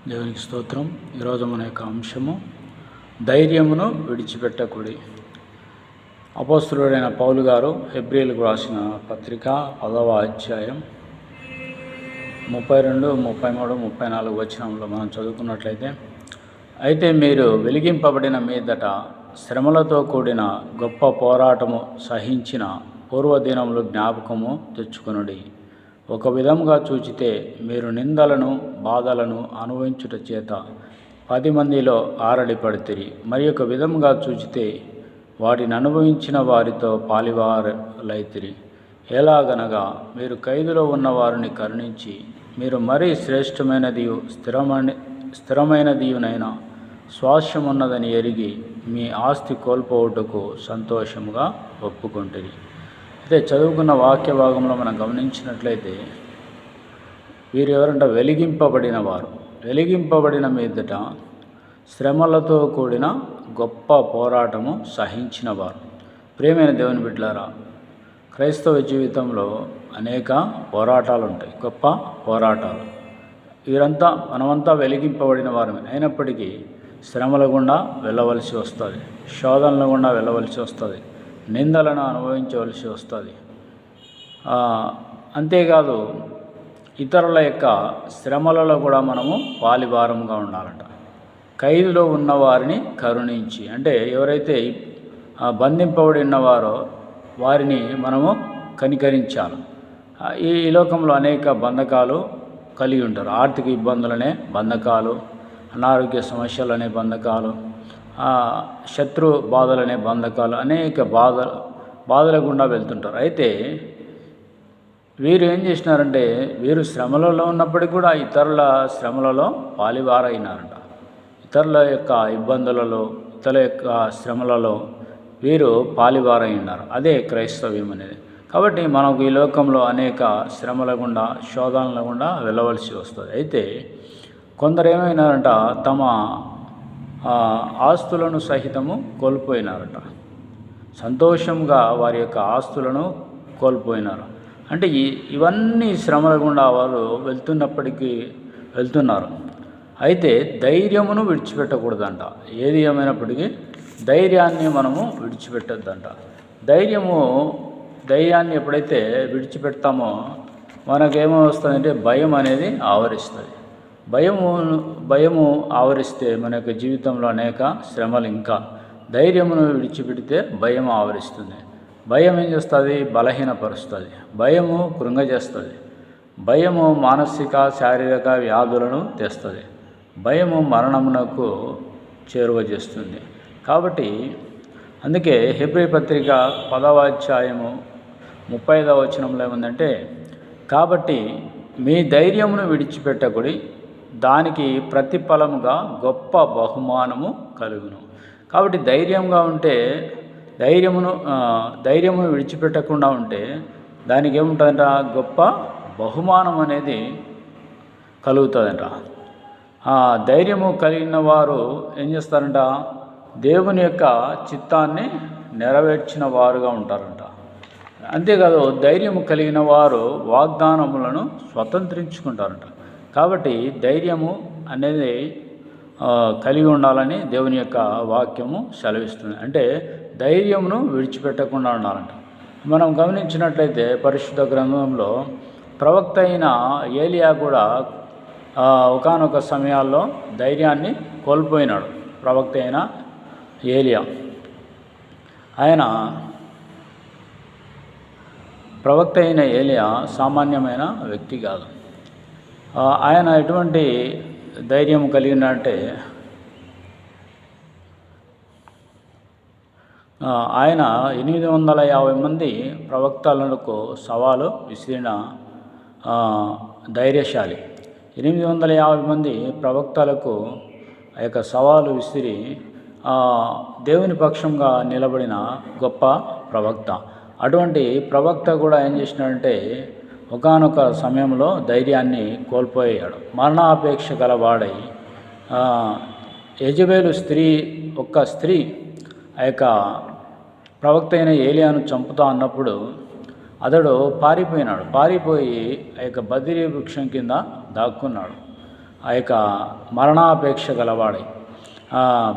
దేవునికి స్తోత్రం. ఈరోజు మన యొక్క అంశము ధైర్యమును విడిచిపెట్టకుడి. అపోస్తలుడైన పౌలు గారు హెబ్రీయులకు రాసిన పత్రిక 10వ అధ్యాయం 32, 33, 34 వచనంలో మనం చదువుకున్నట్లయితే, అయితే మీరు వెలిగింపబడిన మీదట శ్రమలతో కూడిన గొప్ప పోరాటము సహించిన పూర్వదినములు జ్ఞాపకము తెచ్చుకొనుడి. ఒక విధముగా చూచితే మీరు నిందలను బాధలను అనుభవించుట చేత 10 మందిలో ఆరడిపడితిరి. మరి ఒక విధముగా చూచితే వాటిని అనుభవించిన వారితో పాలివారులైతిరి. ఎలాగనగా మీరు ఖైదులో ఉన్న వారిని కరుణించి మీరు మరీ శ్రేష్టమైనదియు స్థిరమైనదియునైన స్వాస్యమున్నదని ఎరిగి మీ ఆస్తి కోల్పోవుటకు సంతోషముగా ఒప్పుకొంటిరి. అయితే చదువుకున్న వాక్య భాగంలో మనం గమనించినట్లయితే, వీరు ఎవరంటే వెలిగింపబడిన మీదట శ్రమలతో కూడిన గొప్ప పోరాటము సహించిన వారు. ప్రియమైన దేవుని బిడ్డలారా, క్రైస్తవ జీవితంలో అనేక పోరాటాలు ఉంటాయి, గొప్ప పోరాటాలు. మనమంతా వెలిగింపబడిన వారమే అయినప్పటికీ శ్రమల గుండా వెళ్ళవలసి వస్తుంది, శోధనల గుండా వెళ్ళవలసి వస్తుంది, నిందలను అనుభవించవలసి వస్తుంది. అంతేకాదు ఇతరుల యొక్క శ్రమలలో కూడా మనము పాలిభారంగా ఉండాలంట. ఖైదులో ఉన్న వారిని కరుణించి, అంటే ఎవరైతే బంధింపబడి ఉన్నవారో వారిని మనము కనికరించాలి. ఈ లోకంలో అనేక బంధకాలు కలిగి ఉంటారు. ఆర్థిక ఇబ్బందులనే బంధకాలు, అనారోగ్య సమస్యలనే బంధకాలు, శత్రు బాధలనే బంధకాలు, అనేక బాధల గుండా వెళ్తుంటారు. అయితే వీరు ఏం చేసినారంటే, వీరు శ్రమలలో ఉన్నప్పటికీ కూడా ఇతరుల శ్రమలలో పాలివారైనారంట. ఇతరుల యొక్క ఇబ్బందులలో, ఇతరుల యొక్క శ్రమలలో వీరు పాలివారైనారు. అదే క్రైస్తవ్యం అనేది. కాబట్టి మనకు ఈ లోకంలో అనేక శ్రమల గుండా, శోధనల గుండా వెళ్ళవలసి వస్తుంది. అయితే కొందరు ఏమైనారంట, తమ ఆస్తులను సహితము కోల్పోయినారట. సంతోషంగా వారి యొక్క ఆస్తులను కోల్పోయినారు. అంటే ఇవన్నీ శ్రమల గుండా వారు వెళ్తున్నారు. అయితే ధైర్యమును విడిచిపెట్టకూడదంట. ఏది ఏమైనప్పటికీ ధైర్యాన్ని మనము విడిచిపెట్టద్దంట. ధైర్యాన్ని ఎప్పుడైతే విడిచిపెడతామో మనకేమో వస్తుందంటే భయం అనేది ఆవరిస్తుంది. భయము ఆవరిస్తే మన యొక్క జీవితంలో అనేక శ్రమలు, ఇంకా ధైర్యమును విడిచిపెడితే భయం ఆవరిస్తుంది. భయం ఏం చేస్తుంది? బలహీనపరుస్తుంది. భయము కృంగజేస్తుంది. భయము మానసిక శారీరక వ్యాధులను తెస్తుంది. భయము మరణమునకు చేరువ చేస్తుంది. కాబట్టి అందుకే హెబ్రీ పత్రిక 10వ అధ్యాయము 35వ వచనంలో ఏముందంటే, కాబట్టి మీ ధైర్యమును విడిచిపెట్టకుడి, దానికి ప్రతిఫలముగా గొప్ప బహుమానము కలుగును. కాబట్టి ధైర్యంగా ఉంటే, ధైర్యమును విడిచిపెట్టకుండా ఉంటే దానికి ఏముంటుందంట? గొప్ప బహుమానం అనేది కలుగుతుందంట. ధైర్యము కలిగిన వారు ఏం చేస్తారంట? దేవుని యొక్క చిత్తాన్ని నెరవేర్చిన వారుగా ఉంటారంట. అంతేకాదు ధైర్యము కలిగిన వారు వాగ్దానములను స్వతంత్రించుకుంటారంట. కాబట్టి ధైర్యము అనేది కలిగి ఉండాలని దేవుని యొక్క వాక్యము సెలవిస్తుంది. అంటే ధైర్యమును విడిచిపెట్టకుండా ఉండాలంట. మనం గమనించినట్లయితే పరిశుద్ధ గ్రంథంలో ప్రవక్త అయిన ఏలియా కూడా ఒకానొక సమయాల్లో ధైర్యాన్ని కోల్పోయినాడు. ప్రవక్త అయిన ఏలియా, ప్రవక్త అయిన ఏలియా సామాన్యమైన వ్యక్తి కాదు. ఆయన ఎటువంటి ధైర్యం కలిగినంటే, ఆయన 850 మంది ప్రవక్తలకు సవాలు విసిరిన ధైర్యశాలి. 850 మంది ప్రవక్తలకు ఆ యొక్క సవాలు విసిరి దేవుని పక్షంగా నిలబడిన గొప్ప ప్రవక్త. అటువంటి ప్రవక్త కూడా ఏం చేసినాడంటే, ఒకానొక సమయంలో ధైర్యాన్ని కోల్పోయాడు. మరణాపేక్ష గలవాడై యెజబెలు స్త్రీ ఆ యొక్క ప్రవక్త అయిన ఏలియాను చంపుతా అన్నప్పుడు అతడు పారిపోయి ఆ యొక్క బదిరీ వృక్షం కింద దాక్కున్నాడు. ఆ యొక్క మరణాపేక్ష గలవాడై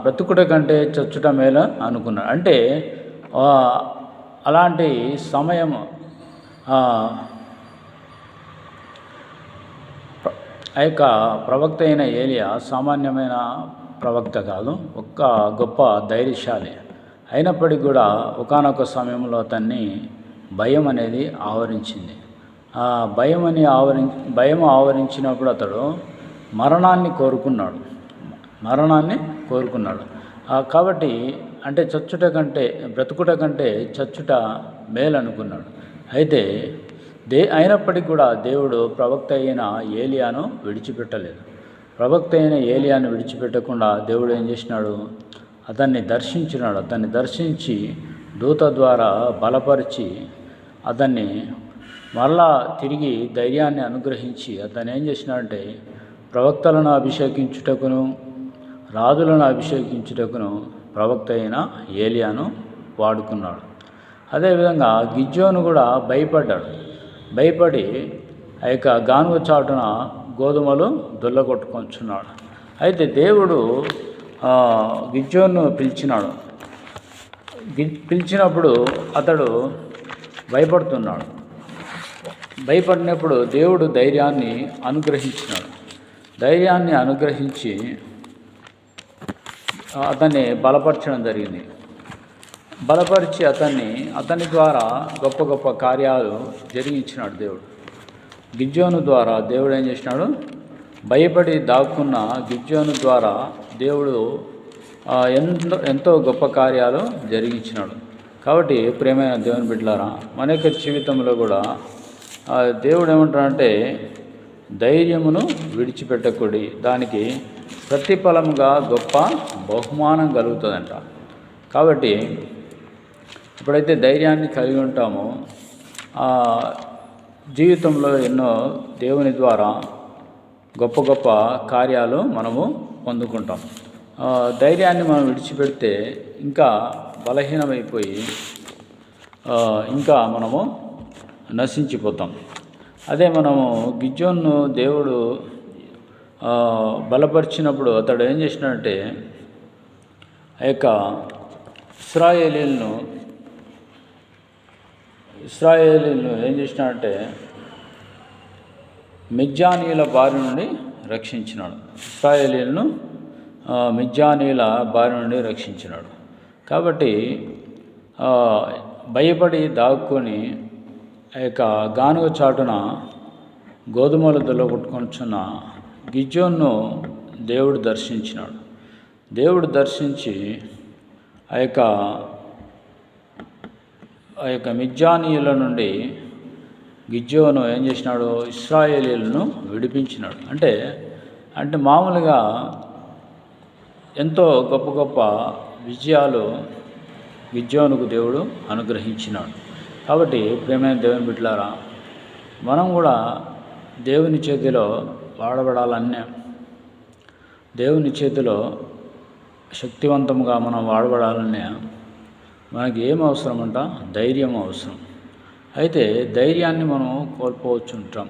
బ్రతుకుట కంటే చచ్చుట మేలు అనుకున్నాడు. అంటే అలాంటి సమయం ఆ యొక్క ప్రవక్త అయిన ఏలియా సామాన్యమైన ప్రవక్త కాదు, ఒక్క గొప్ప ధైర్యశాలి. అయినప్పటికీ కూడా ఒకానొక సమయంలో అతన్ని భయం అనేది ఆవరించింది. ఆ భయం ఆవరించినప్పుడు అతడు మరణాన్ని కోరుకున్నాడు. కాబట్టి అంటే చచ్చుట కంటే బ్రతుకుట కంటే చచ్చుట మేలు అనుకున్నాడు. అయితే అయినప్పటికీ కూడా దేవుడు ప్రవక్త అయిన ఏలియాను విడిచిపెట్టలేదు. ప్రవక్త అయిన ఏలియాను విడిచిపెట్టకుండా దేవుడు ఏం చేసినాడు, అతన్ని దర్శించి దూత ద్వారా బలపరిచి అతన్ని మరలా తిరిగి ధైర్యాన్ని అనుగ్రహించి అతను ఏం చేసినాడంటే ప్రవక్తలను అభిషేకించుటకును రాజులను అభిషేకించుటకును ప్రవక్త అయిన ఏలియాను వాడుకున్నాడు. అదేవిధంగా గిద్యోను కూడా భయపడి ఆ యొక్క గానుగ చాటున గోధుమలు దొల్లగొట్టుకొంచున్నాడు. అయితే దేవుడు గిద్యోను పిలిచినప్పుడు అతడు భయపడినప్పుడు దేవుడు ధైర్యాన్ని అనుగ్రహించి అతన్ని బలపరచడం జరిగింది. బలపరిచి అతని ద్వారా గొప్ప గొప్ప కార్యాలు జరిగించినాడు దేవుడు. గిద్యోను ద్వారా దేవుడు ఏం చేసినాడు, భయపడి దాక్కున్న గిద్యోను ద్వారా దేవుడు ఎంతో గొప్ప కార్యాలు జరిగించినాడు. కాబట్టి ప్రియమైన దేవుని బిడ్డలారా, మన యొక్క జీవితంలో కూడా దేవుడు ఏమంటాడంటే ధైర్యమును విడిచిపెట్టకూడదు, దానికి ప్రతిఫలముగా గొప్ప బహుమానం కలుగుతుందంట. కాబట్టి ఎప్పుడైతే ధైర్యాన్ని కలిగి ఉంటామో జీవితంలో ఎన్నో దేవుని ద్వారా గొప్ప గొప్ప కార్యాలు మనము పొందుకుంటాం. ధైర్యాన్ని మనం విడిచిపెడితే ఇంకా బలహీనమైపోయి ఇంకా మనము నశించిపోతాం. అదే మనము గిద్యోను దేవుడు బలపరిచినప్పుడు అతడు ఏం చేసినాడంటే ఆ యొక్క ఇశ్రాయేలీలను ఏం చేసినాడంటే మిద్యానీయుల బారి నుండి రక్షించినాడు. కాబట్టి భయపడి దాక్కుని ఆ యొక్క గానుగ చాటున గోధుమలు దొల్లగొట్టుకొంచున్న గిద్యోను దేవుడు దర్శించి ఆ యొక్క మిద్యానీయుల నుండి గిద్యోను ఏం చేసినాడు, ఇశ్రాయేలీలను విడిపించినాడు. అంటే మామూలుగా ఎంతో గొప్ప గొప్ప విజయాలు గిద్యోనుకు దేవుడు అనుగ్రహించినాడు. కాబట్టి ప్రియమైన దేవుని బిడ్డలారా, మనం కూడా దేవుని చేతిలో వాడబడాలన్నా, దేవుని చేతిలో శక్తివంతంగా మనం వాడబడాలన్నా మనకి ఏం అవసరం అంట, ధైర్యం అవసరం. అయితే ధైర్యాన్ని మనం కోల్పోవచ్చు ఉంటాం.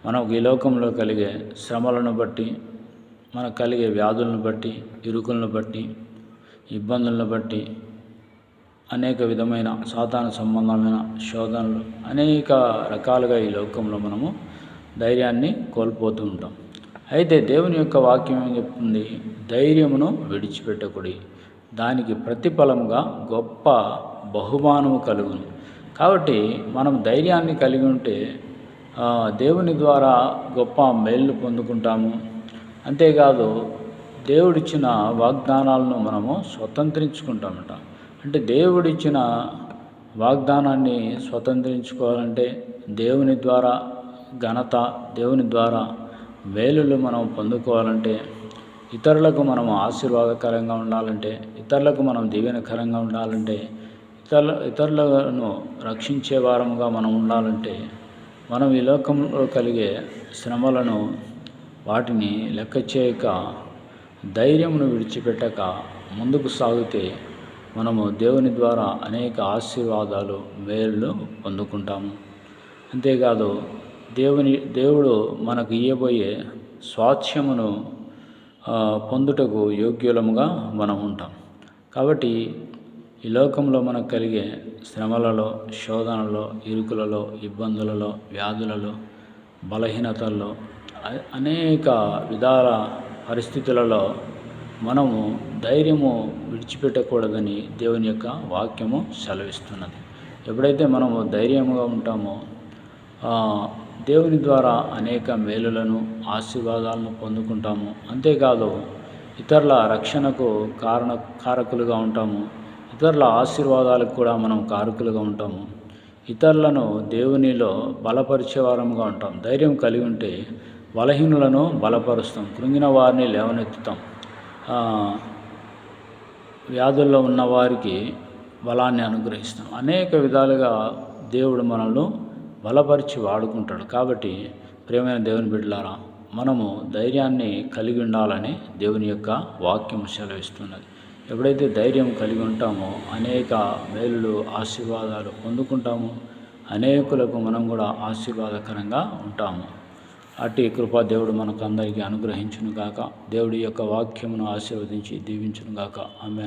మనకు ఈ లోకంలో కలిగే శ్రమలను బట్టి, మనకు కలిగే వ్యాధులను బట్టి, ఇరుకులను బట్టి, ఇబ్బందులను బట్టి, అనేక విధమైన సాతాను సంబంధమైన శోధనలు, అనేక రకాలుగా ఈ లోకంలో మనము ధైర్యాన్ని కోల్పోతూ ఉంటాం. అయితే దేవుని యొక్క వాక్యం ఏం చెప్తుంది, ధైర్యమును విడిచిపెట్టకూడదు, దానికి ప్రతిఫలముగా గొప్ప బహుమానము కలుగును. కాబట్టి మనం ధైర్యాన్ని కలిగి ఉంటే దేవుని ద్వారా గొప్ప మేలు పొందుకుంటాము. అంతేకాదు దేవుడిచ్చిన వాగ్దానాలను మనము స్వతంత్రించుకుంటామట. అంటే దేవుడిచ్చిన వాగ్దానాన్ని స్వతంత్రించుకోవాలంటే దేవుని ద్వారా ఘనత, దేవుని ద్వారా మేలులు మనం పొందుకోవాలంటే, ఇతరులకు మనం ఆశీర్వాదకరంగా ఉండాలంటే, ఇతరులకు మనం దీవెనకరంగా ఉండాలంటే, ఇతరులను రక్షించే వారముగా మనం ఉండాలంటే, మనం ఈ లోకంలో కలిగే శ్రమలను వాటిని లెక్క చేయక ధైర్యమును విడిచిపెట్టక ముందుకు సాగితే మనము దేవుని ద్వారా అనేక ఆశీర్వాదాలు, మేలు పొందుకుంటాము. అంతేకాదు దేవుడు మనకు ఇవ్వబోయే స్వాస్థ్యమును పొందుటకు యోగ్యులముగా మనం ఉంటాం. కాబట్టి ఈ లోకంలో మనకు కలిగే శ్రమలలో, శోధనలో, ఇరుకులలో, ఇబ్బందులలో, వ్యాధులలో, బలహీనతల్లో, అనేక విధాల పరిస్థితులలో మనము ధైర్యము విడిచిపెట్టకూడదని దేవుని యొక్క వాక్యము సెలవిస్తున్నది. ఎప్పుడైతే మనము ధైర్యముగా ఉంటామో దేవుని ద్వారా అనేక మేలులను, ఆశీర్వాదాలను పొందుకుంటాము. అంతేకాదు ఇతరుల రక్షణకు కారకులుగా ఉంటాము. ఇతరుల ఆశీర్వాదాలకు కూడా మనం కారకులుగా ఉంటాము. ఇతరులను దేవునిలో బలపరిచేవారముగా ఉంటాం. ధైర్యం కలిగి ఉంటే బలహీనులను బలపరుస్తాం, కృంగిన వారిని లేవనెత్తుతాం, వ్యాధుల్లో ఉన్న వారికి బలాన్ని అనుగ్రహిస్తాం. అనేక విధాలుగా దేవుడు మనల్ని బలపరిచి వాడుకుంటాడు. కాబట్టి ప్రియమైన దేవుని బిడ్డలారా, మనము ధైర్యాన్ని కలిగి ఉండాలని దేవుని యొక్క వాక్యం సెలవిస్తున్నది. ఎప్పుడైతే ధైర్యం కలిగి ఉంటామో అనేక మేలులు, ఆశీర్వాదాలు పొందుకుంటాము. అనేకులకు మనం కూడా ఆశీర్వాదకరంగా ఉంటాము. అట్టి కృప దేవుడు మనకు అందరికీ అనుగ్రహించును గాక. దేవుడి యొక్క వాక్యమును ఆశీర్వదించి దీవించును గాక. ఆమేన్.